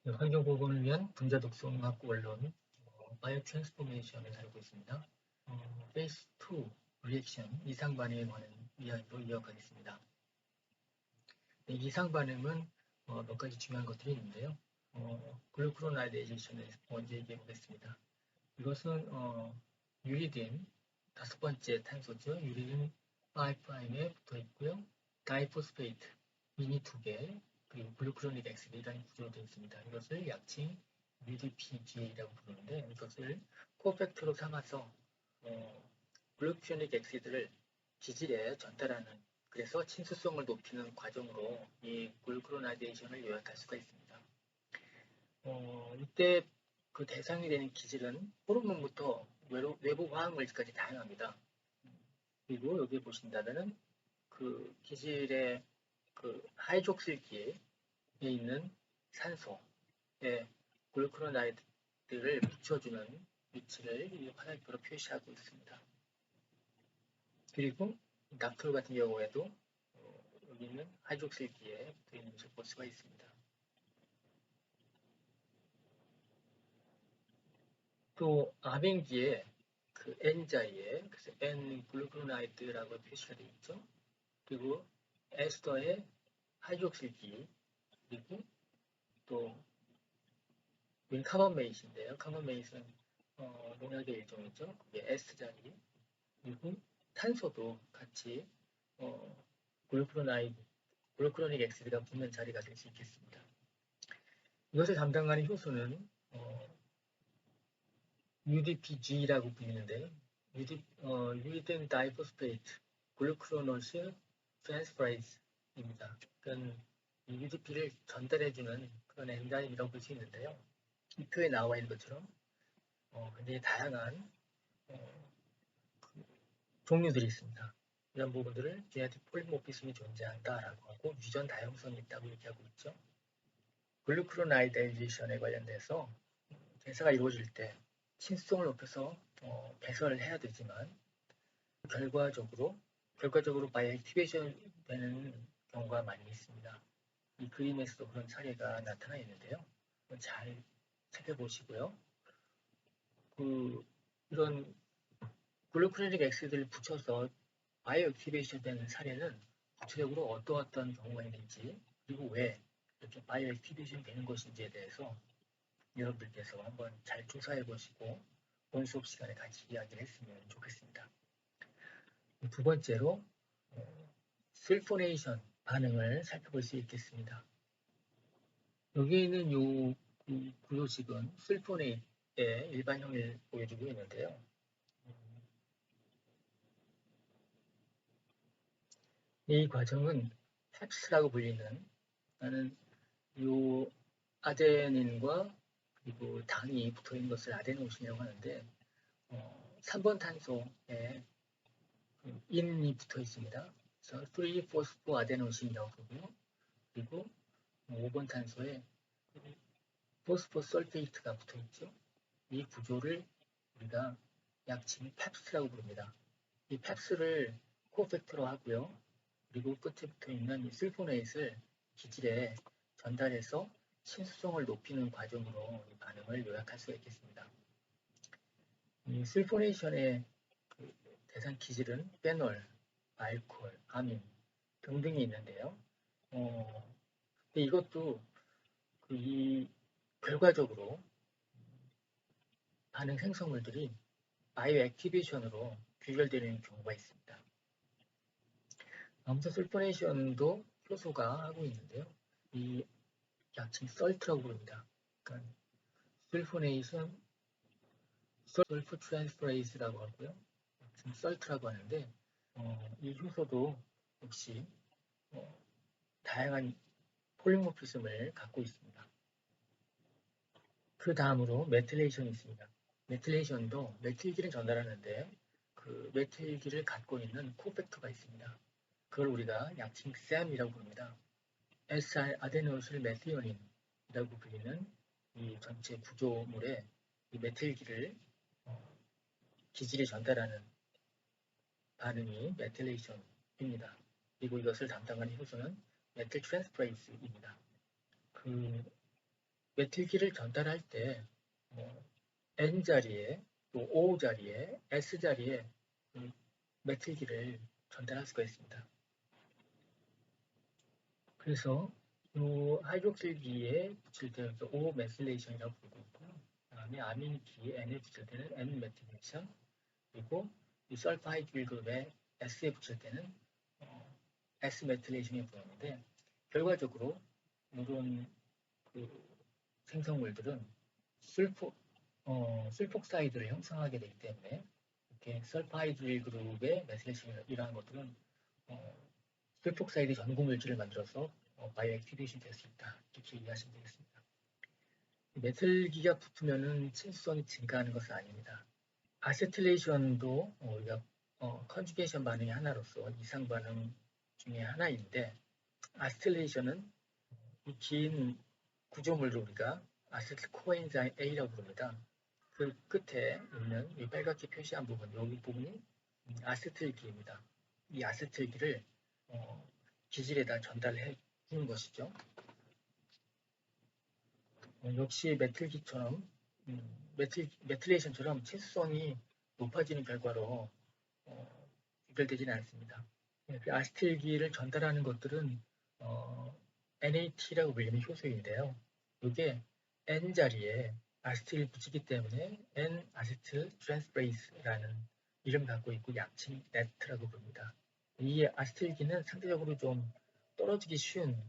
환경보건을 위한 분자독성학 원론, 바이오 트랜스포메이션을 다루고 있습니다. 페이스 2 리액션 이상 반응에 관한 이야기로 이어가겠습니다. 네, 이상 반응은 몇 가지 중요한 것들이 있는데요. 글루크로나이데이션을 먼저 얘기해 보겠습니다. 이것은 유리딘 다섯 번째 탄소죠. 유리딘 5'에 붙어 있고요. 다이포스페이트 미니 2개, 그리고 글루크로닉 엑시드라는 구조로 되어 있습니다. 이것을 약칭 UDPGA라고 부르는데, 이것을 코팩터로 삼아서 글루크로닉 엑시드를 기질에 전달하는, 그래서 친수성을 높이는 과정으로 이 글루크로나이데이션을 요약할 수가 있습니다. 이때 그 대상이 되는 기질은 호르몬부터 외부 화학물질까지 다양합니다. 그리고 여기 보신다면은 그 기질의 그 하이족실기에 있는 산소에 글루크로나이드를 붙여주는 위치를 이 화살표로 표시하고 있습니다. 그리고 납톨 같은 경우에도 여기 있는 하이족실기에 붙어 있는 것을 볼 수가 있습니다. 또 아벤기에 그 N자리에 그래서 N 글루크로나이드라고 표시가 되어 있죠. 그리고 에스터의 하이족실기, 그리고 또 이건 카본메이트인데요. 카본메이트는 농약의 일종이죠. 그게 S자리. 그리고 탄소도 같이 글루크로나이드, 글루크로닉 엑시드가 붙는 자리가 될 수 있겠습니다. 이것을 담당하는 효소는 UDPG라고 불리는데요. 유리딘 다이포스페이트 글루크로노스 트랜스퍼레이즈입니다. 그러니까 UDP를 전달해주는 그런 엔자임이라고 볼 수 있는데요. 이 표에 나와 있는 것처럼 굉장히 다양한 그 종류들이 있습니다. 이런 부분들을 제네틱 폴리모피즘이 존재한다라고 하고 유전 다양성이 있다고 얘기하고 있죠. 글루크로나이데이션에 관련돼서 대사가 이루어질 때 친수성을 높여서 배설을 해야 되지만 결과적으로 바이오 액티베이션 되는 경우가 많이 있습니다. 이 그림에서도 그런 사례가 나타나 있는데요. 잘 살펴보시고요. 이런 글루크로닉 엑시드를 붙여서 바이오 액티베이션 되는 사례는 구체적으로 어떤 경우가 있는지, 그리고 왜 이렇게 바이오 액티베이션 되는 것인지에 대해서 여러분들께서 한번 잘 조사해 보시고 본 수업 시간에 같이 이야기를 했으면 좋겠습니다. 두 번째로 슬포네이션 반응을 살펴볼 수 있겠습니다. 여기 있는 이 구조식은 슬포네이트의 일반형을 보여주고 있는데요. 이 과정은 헵스라고 불리는, 나는 이 아데닌과 그리고 당이 붙어 있는 것을 아데노신이라고 하는데 3번 탄소에 인이 붙어 있습니다. 그래서 3포스포 아데노신이라고 부르고요. 그리고 5번 탄소에 포스포 설페이트가 붙어 있죠. 이 구조를 우리가 약칭 펩스라고 부릅니다. 이 펩스를 코팩터로 하고요. 그리고 끝에 붙어 있는 이 슬포네이트를 기질에 전달해서 친수성을 높이는 과정으로 이 반응을 요약할 수가 있겠습니다. 이 슬포네이션의 대상 기질은 페놀, 알코올, 아민 등등이 있는데요. 근데 이것도 이 결과적으로 반응 생성물들이 바이오 액티베이션으로 귀결되는 경우가 있습니다. 아무튼 설포네이션도 효소가 하고 있는데요. 이 약칭 설트라고 부릅니다. 그러니까 설포네이션, 설프 트랜스퍼레이스라고 하고요. 약칭 설트라고 하는데 이 효소도 역시 다양한 폴리모피즘을 갖고 있습니다. 그 다음으로 메틸레이션이 있습니다. 메틸레이션도 메틸기를 전달하는데 그 메틸기를 갖고 있는 코팩터가 있습니다. 그걸 우리가 약칭 SAM이라고 부릅니다. SR 아데노실 메티오닌이라고 불리는 이 전체 구조물에 이 메틸기를 기질에 전달하는 반응이 메틸레이션입니다. 그리고 이것을 담당하는 효소는 메틸 트랜스퍼레이스입니다. 메틸기를 전달할 때 N 자리에 또 O 자리에 S 자리에 메틸기를 전달할 수가 있습니다. 그래서 이 하이드록실기에 붙일 때는 O 메실레이션이라고 부르고 있고, 그다음에 아민기 N에 붙일 때는 N 메틸레이션, 그리고 이 설파이드 그룹에 S에 붙일 때는 S 메틸레이션이 부르는데, 결과적으로 이런 그 생성물들은 술폭사이드를 형성하게 되기 때문에 이렇게 설파이드 그룹의 메실레이션이라는 것들은 술폭사이드 전구물질을 만들어서 바이오 액티베이션 될 수 있다. 이렇게 이해하시면 되겠습니다. 메틀기가 붙으면은 친수성이 증가하는 것은 아닙니다. 아세틸레이션도 우리가 컨주게이션 반응의 하나로서 이상 반응 중에 하나인데, 아세틸레이션은 이 긴 구조물을 우리가 아세틸 코엔자임 A라고 부릅니다. 그 끝에 있는 이 빨갛게 표시한 부분, 여기 부분이 아세틸기입니다. 이 아세틸기를 기질에다 전달해 주는 것이죠. 역시 메틸기처럼 메틸레이션처럼 친수성이 높아지는 결과로 구별되지는 않습니다. 그 아세틸기를 전달하는 것들은 NAT라고 불리는 효소인데요. 이게 N 자리에 아세틸을 붙이기 때문에 N-아세틸 트랜스페이스라는 이름을 갖고 있고 약칭 NAT라고 부릅니다. 이 아세틸기는 상대적으로 좀 떨어지기 쉬운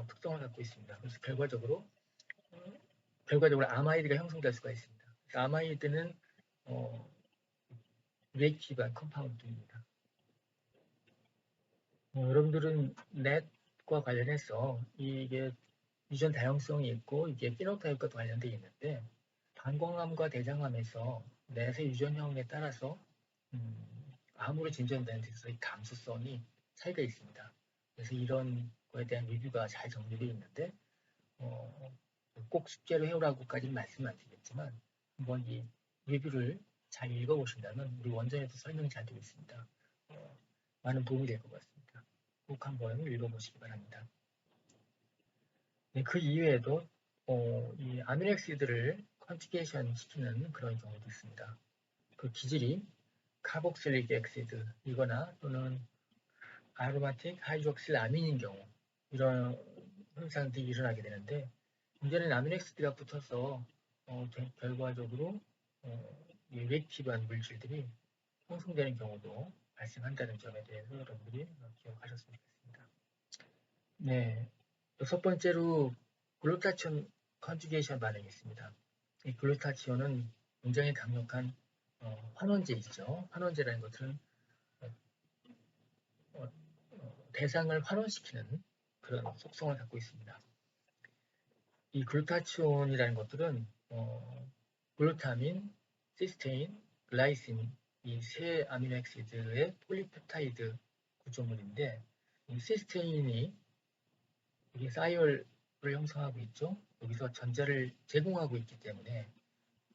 특성을 갖고 있습니다. 그래서 결과적으로 아마이드가 형성될 수가 있습니다. 아마이드는 리액티브한 컴파운드입니다. 여러분들은 넷과 관련해서 이게 유전 다양성이 있고 이게 피노타입과 관련되어 있는데, 방광암과 대장암에서 넷의 유전형에 따라서 암으로 진전되는 데 있어서 감수성이 차이가 있습니다. 그래서 이런 거에 대한 리뷰가 잘 정리되어 있는데 꼭 숙제로 해오라고까지는 말씀 안 드리겠지만, 한번 이 리뷰를 잘 읽어보신다면 우리 원전에도 설명이 잘 되어 있습니다. 많은 도움이 될 것 같습니다. 꼭 한번 읽어보시기 바랍니다. 네, 그 이외에도 이 아미노액시드를 컨주게이션 시키는 그런 경우도 있습니다. 그 기질이 카복실릭 액시드 이거나 또는 아로마틱 하이드록실 아민인 경우, 이런 현상들이 일어나게 되는데, 문제는 아미노액시드가 붙어서 결과적으로 리액티브한 물질들이 형성되는 경우도 발생한다는 점에 대해서 여러분들이 기억하셨으면 좋겠습니다. 네, 여섯 번째로 글루타치온 컨주게이션 반응이 있습니다. 이 글루타치온은 굉장히 강력한 환원제이죠. 환원제라는 것은 대상을 환원시키는 그런 속성을 갖고 있습니다. 이 글루타치온이라는 것들은 글루타민, 시스테인, 글라이신 이 세 아미노액시드의 폴리펩타이드 구조물인데, 이 시스테인이 이게 사이올을 형성하고 있죠. 여기서 전자를 제공하고 있기 때문에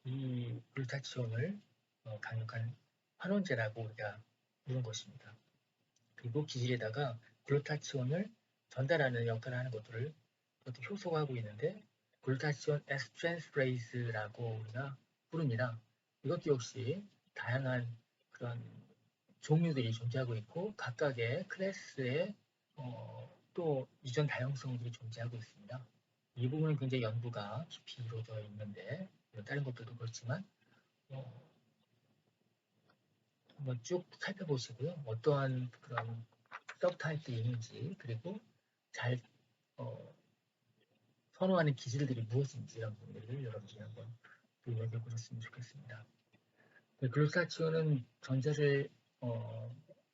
이 글루타치온을 강력한 환원제라고 우리가 부른 것입니다. 그리고 기질에다가 글루타치온을 전달하는 역할을 하는 것들을 그것도 효소가 하고 있는데, 글루타치온 S 트랜스페이스라고 우리가 부릅니다. 이것도 역시 다양한 그런 종류들이 존재하고 있고, 각각의 클래스의 또 유전 다양성들이 존재하고 있습니다. 이 부분은 굉장히 연구가 깊이 이루어져 있는데, 다른 것들도 그렇지만 한번 쭉 살펴보시고요. 어떠한 그런 서브타입들이 있는지, 그리고 잘 선호하는 기질들이 무엇인지 이런 부분들을 여러분들이 한번 눈여겨보셨으면 좋겠습니다. 글루타치온은 전자를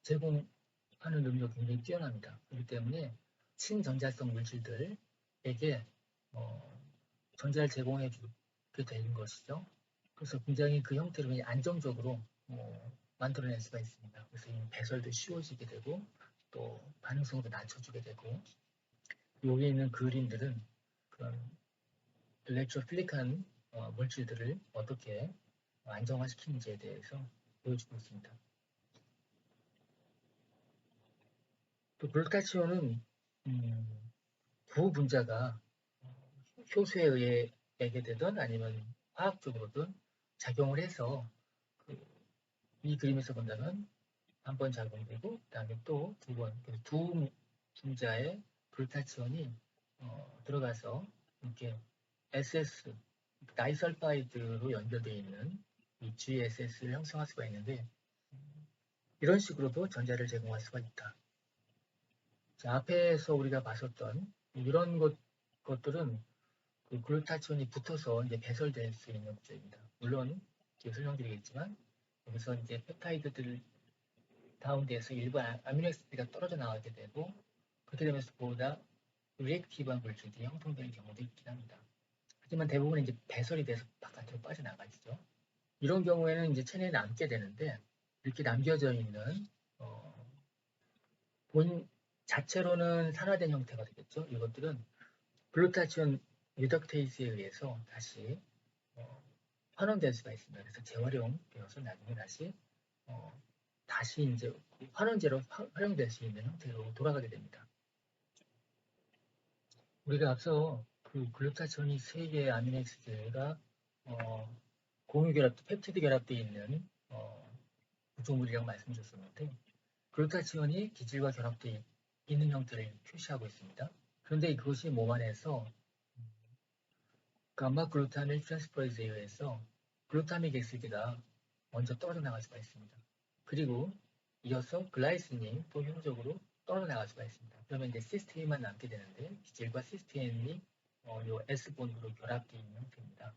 제공하는 능력이 굉장히 뛰어납니다. 그렇기 때문에 친전자성 물질들에게 전자를 제공해 주게 되는 것이죠. 그래서 굉장히 그 형태로 그냥 안정적으로 만들어낼 수가 있습니다. 그래서 배설도 쉬워지게 되고 또 반응성도 낮춰주게 되고, 여기 있는 그림들은 그런 일렉트로필릭한 물질들을 어떻게 안정화시키는지에 대해서 보여주고 있습니다. 또 글루타치온은 구 분자가 효소에 의해 매개되든 아니면 화학적으로든 작용을 해서 이 그림에서 본다면 한 번 작용되고 그다음에 또 두 번, 두 분자의 글루타치온이 들어가서 이렇게 SS, 다이설파이드로 연결되어 있는 이 GSS를 형성할 수가 있는데 이런 식으로도 전자를 제공할 수가 있다. 자, 앞에서 우리가 봤었던 이런 것들은 그 글루타치온이 붙어서 이제 배설될 수 있는 구조입니다. 물론 뒤에 설명드리겠지만 여기서 이제 펩타이드들 가운데에서 일부 아미노애시드가 떨어져 나가게 되고 그렇게 되면서 보다 리액티브한 물질이 형성되는 경우도 있긴 합니다. 하지만 대부분 이제 배설이 돼서 바깥으로 빠져나가죠. 이런 경우에는 이제 체내에 남게 되는데 이렇게 남겨져 있는 본 자체로는 산화된 형태가 되겠죠. 이것들은 글루타치온 리덕테이스에 의해서 다시 환원될 수가 있습니다. 그래서 재활용되어서 나중에 다시 이제 환원제로 활용될 수 있는 형태로 돌아가게 됩니다. 우리가 앞서 그 글루타치온이 3개의 아미노애시드가 공유 결합, 펩티드 결합되어 있는 구조물이라고 말씀드렸었는데 글루타치온이 기질과 결합되어 있는 형태를 표시하고 있습니다. 그런데 그것이 몸 안에서 감마 글루타밀 트랜스퍼레이즈에 의해서 글루타믹 애시드가 먼저 떨어져 나갈 수가 있습니다. 그리고 이어서 글라이신이 또 효율적으로 떨어져 나갈 수가 있습니다. 그러면 이제 시스테인만 남게 되는데 기질과 시스테인이 요 S본으로 결합되어 있는 형태입니다.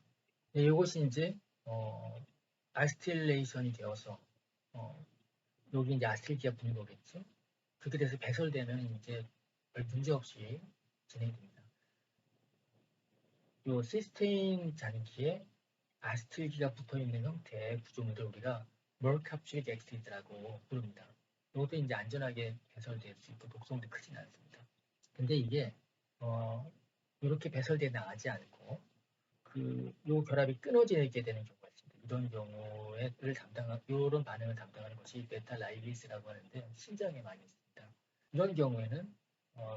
네, 이것이 이제 아스틸레이션이 되어서 여기 이제 아스틸기가 붙는 거겠죠. 그렇게 돼서 배설되면 이제 별 문제 없이 진행됩니다. 요 시스테인 잔기에 아스틸기가 붙어 있는 형태의 구조물을 우리가 멀캅슐릭 엑시드라고 부릅니다. 이것도 이제 안전하게 배설될 수 있고 독성도 크진 않습니다. 근데 이게 이렇게 배설돼 나가지 않고 요 결합이 끊어지게 되는 경우가 있습니다. 이런 경우에를 이런 반응을 담당하는 것이 베타라이리스라고 하는데 신장에 많이 있습니다. 이런 경우에는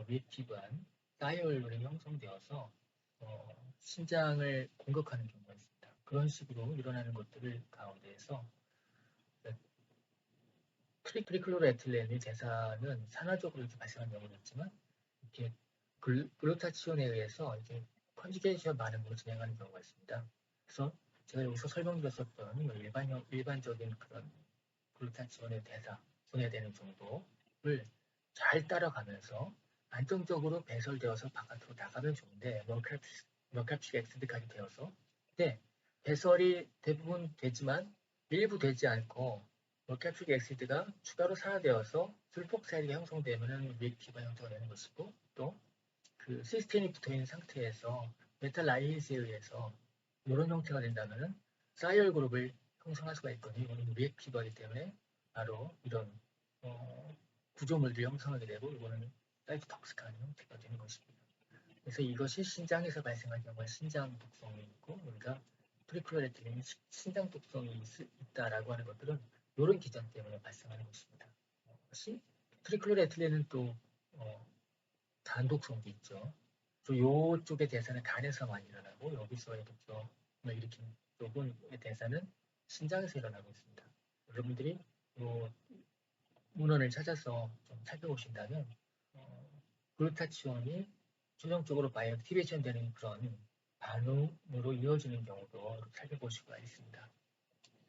리액티브한 다이올이 형성되어서 신장을 공격하는 경우가 있습니다. 그런 식으로 일어나는 것들을 가운데에서 트리클로로에틸렌의 대사는 산화적으로 이렇게 발생하는 경우도 있지만 이렇게 글루타치온에 의해서 이렇게 컨주게이션 반응으로 진행하는 경우가 있습니다. 그래서 제가 여기서 설명드렸었던 일반적인 그런 글루타치온의 대사, 분해되는 정도를 잘 따라가면서 안정적으로 배설되어서 바깥으로 나가면 좋은데 머캡식 엑시드까지 되어서 근데 배설이 대부분 되지만 일부 되지 않고 머캡식 엑시드가 추가로 산화되어서 술폭사이드가 형성되면 리액티브가 형성이 되는 것이고 또 그 시스테인이 붙어있는 상태에서 메탈라이즈에 의해서 이런 형태가 된다면 사이얼 그룹을 형성할 수가 있거든요. 이거는 리액티브하기 때문에 바로 이런 구조물들이 형성하게 되고 이거는 사이토톡식한 형태가 되는 것입니다. 그래서 이것이 신장에서 발생할 경우에 신장 독성이 있고 우리가 트리클로레틸린이 신장 독성이 있다라고 하는 것들은 이런 기전 때문에 발생하는 것입니다. 트리클로레틸린은 또 단독성도 있죠. 또 이쪽의 대사는 간에서 많이 일어나고 여기서의 독성을 일으키는 쪽의 대사는 신장에서 일어나고 있습니다. 여러분들이 문헌을 찾아서 좀 살펴보신다면 글루타치온이 최종적으로 바이오액티베이션 되는 그런 반응으로 이어지는 경우도 살펴볼 수가 있습니다.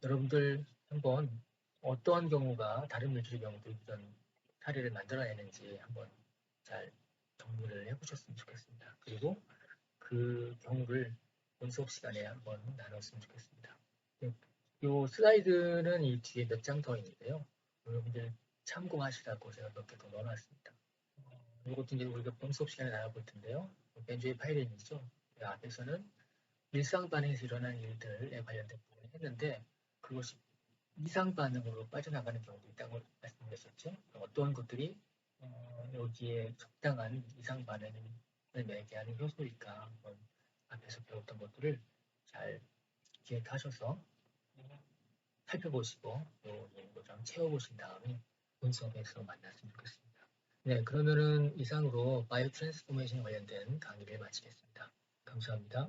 여러분들 한번 어떠한 경우가 다른 물질의 경우도 이런 사례를 만들어내는지 한번 잘 정리를 해보셨으면 좋겠습니다. 그리고 그 경우를 본 수업 시간에 한번 나눴으면 좋겠습니다. 이 슬라이드는 이 뒤에 몇 장 더 있는데요. 여러분들 참고하시라고 제가 몇 개 더 넣어놨습니다. 이것도 이제 우리가 본 수업 시간에 나눠볼 텐데요. 벤조의 파이렌이죠. 그 앞에서는 일상 반응에서 일어나는 일들에 관련된 부분을 했는데 그것이 이상 반응으로 빠져나가는 경우도 있다고 말씀드렸었죠. 어떤 것들이 여기에 적당한 이상 반응을 매개하는 효소일까 한번 앞에서 배웠던 것들을 잘 기획하셔서 살펴보시고 또 연구장 채워보신 다음에 본 수업에서 만났으면 좋겠습니다. 네, 그러면은 이상으로 바이오 트랜스포메이션 관련된 강의를 마치겠습니다. 감사합니다.